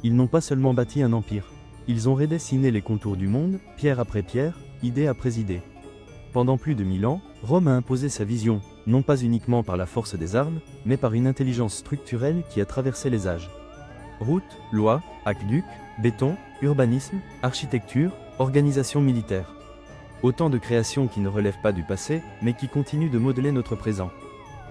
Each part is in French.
Ils n'ont pas seulement bâti un empire. Ils ont redessiné les contours du monde, pierre après pierre, idée après idée. Pendant plus de 1000 ans, Rome a imposé sa vision, non pas uniquement par la force des armes, mais par une intelligence structurelle qui a traversé les âges. Routes, lois, aqueducs, béton, urbanisme, architecture, organisation militaire. Autant de créations qui ne relèvent pas du passé, mais qui continuent de modeler notre présent.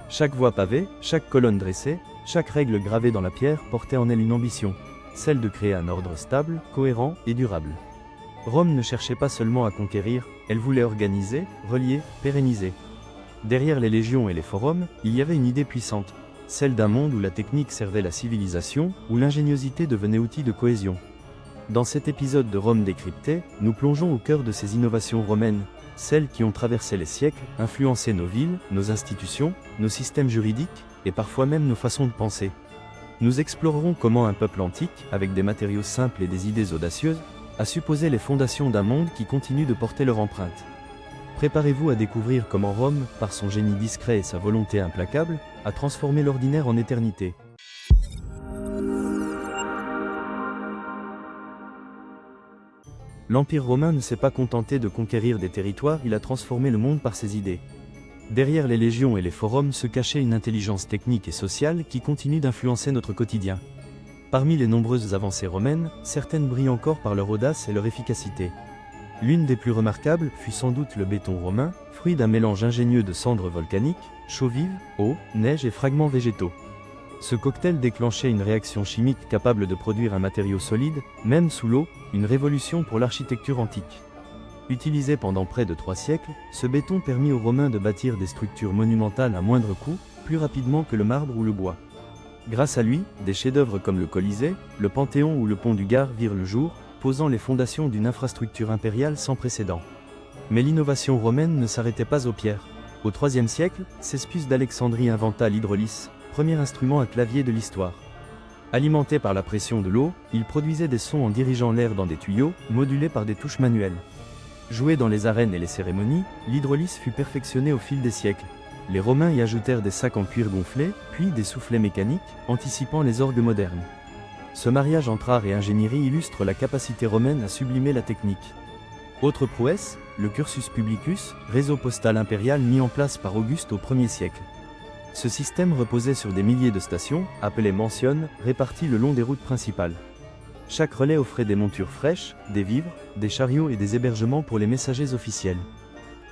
Chaque voie pavée, chaque colonne dressée, chaque règle gravée dans la pierre portait en elle une ambition, celle de créer un ordre stable, cohérent et durable. Rome ne cherchait pas seulement à conquérir, elle voulait organiser, relier, pérenniser. Derrière les légions et les forums, il y avait une idée puissante, celle d'un monde où la technique servait la civilisation, où l'ingéniosité devenait outil de cohésion. Dans cet épisode de Rome décrypté, nous plongeons au cœur de ces innovations romaines, celles qui ont traversé les siècles, influencé nos villes, nos institutions, nos systèmes juridiques, et parfois même nos façons de penser. Nous explorerons comment un peuple antique, avec des matériaux simples et des idées audacieuses, a su poser les fondations d'un monde qui continue de porter leur empreinte. Préparez-vous à découvrir comment Rome, par son génie discret et sa volonté implacable, a transformé l'ordinaire en éternité. L'Empire romain ne s'est pas contenté de conquérir des territoires, il a transformé le monde par ses idées. Derrière les légions et les forums se cachait une intelligence technique et sociale qui continue d'influencer notre quotidien. Parmi les nombreuses avancées romaines, certaines brillent encore par leur audace et leur efficacité. L'une des plus remarquables fut sans doute le béton romain, fruit d'un mélange ingénieux de cendres volcaniques, chaux vives, eau, neige et fragments végétaux. Ce cocktail déclenchait une réaction chimique capable de produire un matériau solide, même sous l'eau, une révolution pour l'architecture antique. Utilisé pendant près de 3 siècles, ce béton permit aux Romains de bâtir des structures monumentales à moindre coût, plus rapidement que le marbre ou le bois. Grâce à lui, des chefs-d'œuvre comme le Colisée, le Panthéon ou le pont du Gard virent le jour, posant les fondations d'une infrastructure impériale sans précédent. Mais l'innovation romaine ne s'arrêtait pas aux pierres. Au IIIe siècle, Céspius d'Alexandrie inventa l'hydrolyse, premier instrument à clavier de l'histoire. Alimenté par la pression de l'eau, il produisait des sons en dirigeant l'air dans des tuyaux, modulés par des touches manuelles. Joué dans les arènes et les cérémonies, l'hydrolyse fut perfectionnée au fil des siècles. Les Romains y ajoutèrent des sacs en cuir gonflé, puis des soufflets mécaniques, anticipant les orgues modernes. Ce mariage entre art et ingénierie illustre la capacité romaine à sublimer la technique. Autre prouesse, le cursus publicus, réseau postal impérial mis en place par Auguste au 1er siècle. Ce système reposait sur des milliers de stations, appelées mansiones, réparties le long des routes principales. Chaque relais offrait des montures fraîches, des vivres, des chariots et des hébergements pour les messagers officiels.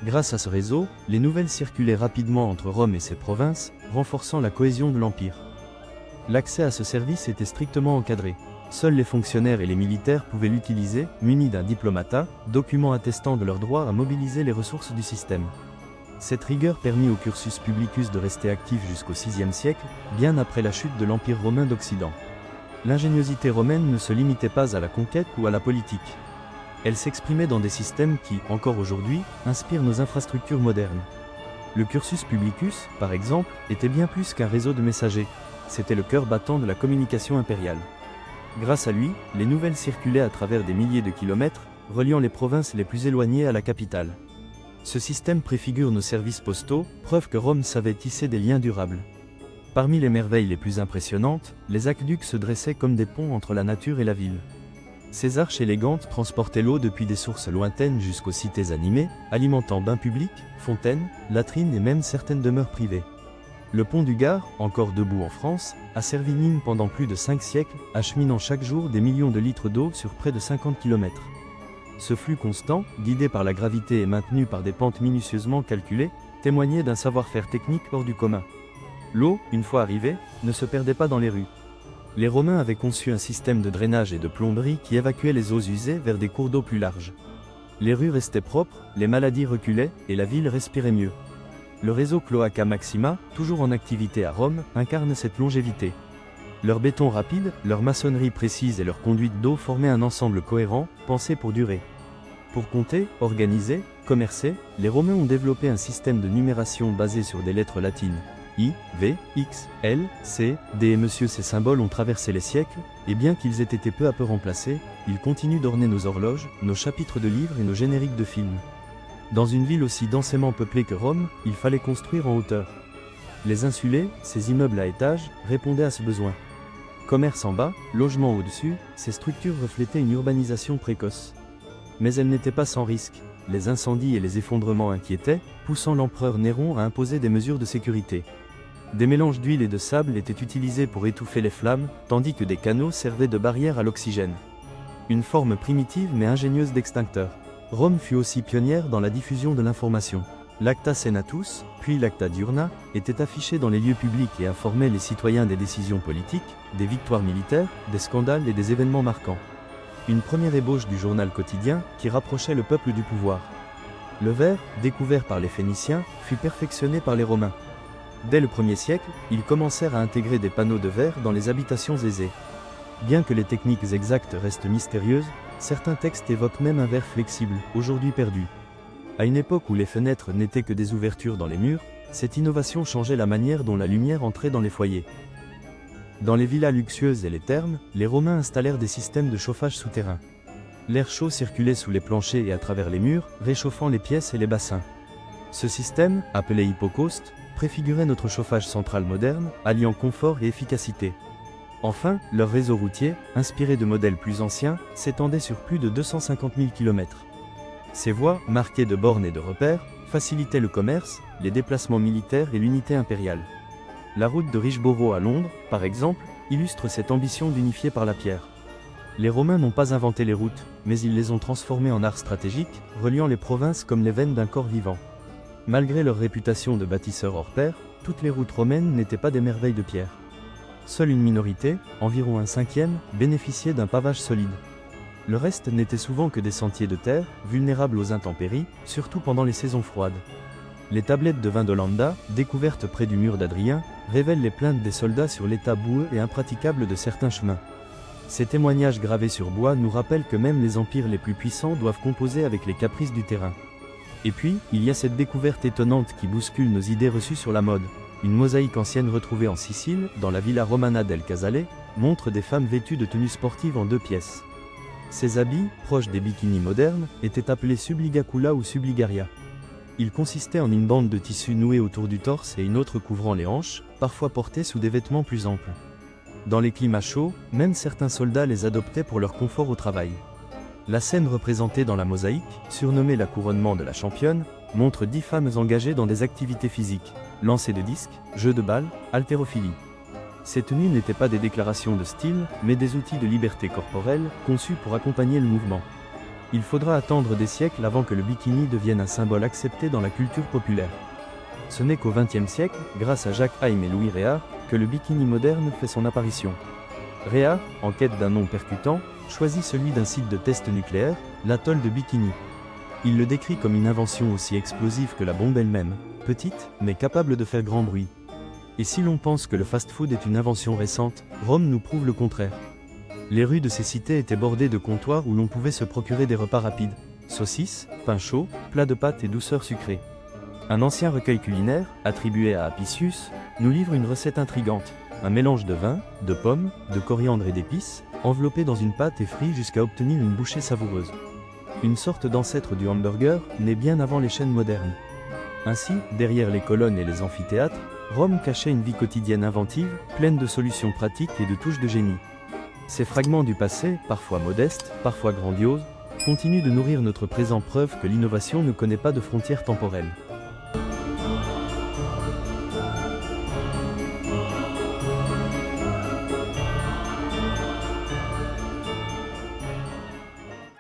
Grâce à ce réseau, les nouvelles circulaient rapidement entre Rome et ses provinces, renforçant la cohésion de l'Empire. L'accès à ce service était strictement encadré. Seuls les fonctionnaires et les militaires pouvaient l'utiliser, munis d'un diplomata, document attestant de leur droit à mobiliser les ressources du système. Cette rigueur permit au cursus publicus de rester actif jusqu'au VIe siècle, bien après la chute de l'Empire romain d'Occident. L'ingéniosité romaine ne se limitait pas à la conquête ou à la politique. Elle s'exprimait dans des systèmes qui, encore aujourd'hui, inspirent nos infrastructures modernes. Le cursus publicus, par exemple, était bien plus qu'un réseau de messagers. C'était le cœur battant de la communication impériale. Grâce à lui, les nouvelles circulaient à travers des milliers de kilomètres, reliant les provinces les plus éloignées à la capitale. Ce système préfigure nos services postaux, preuve que Rome savait tisser des liens durables. Parmi les merveilles les plus impressionnantes, les aqueducs se dressaient comme des ponts entre la nature et la ville. Ces arches élégantes transportaient l'eau depuis des sources lointaines jusqu'aux cités animées, alimentant bains publics, fontaines, latrines et même certaines demeures privées. Le pont du Gard, encore debout en France, a servi Nîmes pendant plus de 5 siècles, acheminant chaque jour des millions de litres d'eau sur près de 50 km. Ce flux constant, guidé par la gravité et maintenu par des pentes minutieusement calculées, témoignait d'un savoir-faire technique hors du commun. L'eau, une fois arrivée, ne se perdait pas dans les rues. Les Romains avaient conçu un système de drainage et de plomberie qui évacuait les eaux usées vers des cours d'eau plus larges. Les rues restaient propres, les maladies reculaient et la ville respirait mieux. Le réseau Cloaca Maxima, toujours en activité à Rome, incarne cette longévité. Leur béton rapide, leur maçonnerie précise et leur conduite d'eau formaient un ensemble cohérent, pensé pour durer. Pour compter, organiser, commercer, les Romains ont développé un système de numération basé sur des lettres latines. I, V, X, L, C, D et Monsieur. Ces symboles ont traversé les siècles, et bien qu'ils aient été peu à peu remplacés, ils continuent d'orner nos horloges, nos chapitres de livres et nos génériques de films. Dans une ville aussi densément peuplée que Rome, il fallait construire en hauteur. Les insulés, ces immeubles à étages, répondaient à ce besoin. Commerce en bas, logement au-dessus, ces structures reflétaient une urbanisation précoce. Mais elles n'étaient pas sans risque. Les incendies et les effondrements inquiétaient, poussant l'empereur Néron à imposer des mesures de sécurité. Des mélanges d'huile et de sable étaient utilisés pour étouffer les flammes, tandis que des canaux servaient de barrière à l'oxygène. Une forme primitive mais ingénieuse d'extincteur. Rome fut aussi pionnière dans la diffusion de l'information. L'Acta Senatus, puis l'Acta Diurna, était affiché dans les lieux publics et informait les citoyens des décisions politiques, des victoires militaires, des scandales et des événements marquants. Une première ébauche du journal quotidien qui rapprochait le peuple du pouvoir. Le verre, découvert par les Phéniciens, fut perfectionné par les Romains. Dès le 1er siècle, ils commencèrent à intégrer des panneaux de verre dans les habitations aisées. Bien que les techniques exactes restent mystérieuses, certains textes évoquent même un verre flexible, aujourd'hui perdu. À une époque où les fenêtres n'étaient que des ouvertures dans les murs, cette innovation changeait la manière dont la lumière entrait dans les foyers. Dans les villas luxueuses et les thermes, les Romains installèrent des systèmes de chauffage souterrain. L'air chaud circulait sous les planchers et à travers les murs, réchauffant les pièces et les bassins. Ce système, appelé hypocauste, préfigurait notre chauffage central moderne, alliant confort et efficacité. Enfin, leur réseau routier, inspiré de modèles plus anciens, s'étendait sur plus de 250 000 km. Ces voies, marquées de bornes et de repères, facilitaient le commerce, les déplacements militaires et l'unité impériale. La route de Richborough à Londres, par exemple, illustre cette ambition d'unifier par la pierre. Les Romains n'ont pas inventé les routes, mais ils les ont transformées en art stratégique, reliant les provinces comme les veines d'un corps vivant. Malgré leur réputation de bâtisseurs hors pair, toutes les routes romaines n'étaient pas des merveilles de pierre. Seule une minorité, environ un cinquième, bénéficiait d'un pavage solide. Le reste n'était souvent que des sentiers de terre, vulnérables aux intempéries, surtout pendant les saisons froides. Les tablettes de vin d'Olanda, découvertes près du mur d'Adrien, révèlent les plaintes des soldats sur l'état boueux et impraticable de certains chemins. Ces témoignages gravés sur bois nous rappellent que même les empires les plus puissants doivent composer avec les caprices du terrain. Et puis, il y a cette découverte étonnante qui bouscule nos idées reçues sur la mode. Une mosaïque ancienne retrouvée en Sicile, dans la Villa Romana del Casale, montre des femmes vêtues de tenues sportives en 2 pièces. Ces habits, proches des bikinis modernes, étaient appelés subligacula ou subligaria. Ils consistaient en une bande de tissu nouée autour du torse et une autre couvrant les hanches, parfois portée sous des vêtements plus amples. Dans les climats chauds, même certains soldats les adoptaient pour leur confort au travail. La scène représentée dans la mosaïque, surnommée la couronnement de la championne, montre 10 femmes engagées dans des activités physiques, lancer de disques, jeux de balles, haltérophilie. Ces tenues n'étaient pas des déclarations de style, mais des outils de liberté corporelle, conçus pour accompagner le mouvement. Il faudra attendre des siècles avant que le bikini devienne un symbole accepté dans la culture populaire. Ce n'est qu'au XXe siècle, grâce à Jacques Haim et Louis Réard, que le bikini moderne fait son apparition. Réard, en quête d'un nom percutant, choisit celui d'un site de test nucléaire, l'atoll de Bikini. Il le décrit comme une invention aussi explosive que la bombe elle-même, petite, mais capable de faire grand bruit. Et si l'on pense que le fast-food est une invention récente, Rome nous prouve le contraire. Les rues de ces cités étaient bordées de comptoirs où l'on pouvait se procurer des repas rapides, saucisses, pain chaud, plats de pâtes et douceurs sucrées. Un ancien recueil culinaire, attribué à Apicius, nous livre une recette intrigante, un mélange de vin, de pommes, de coriandre et d'épices, enveloppé dans une pâte et frit jusqu'à obtenir une bouchée savoureuse. Une sorte d'ancêtre du hamburger, né bien avant les chaînes modernes. Ainsi, derrière les colonnes et les amphithéâtres, Rome cachait une vie quotidienne inventive, pleine de solutions pratiques et de touches de génie. Ces fragments du passé, parfois modestes, parfois grandioses, continuent de nourrir notre présent, preuve que l'innovation ne connaît pas de frontières temporelles.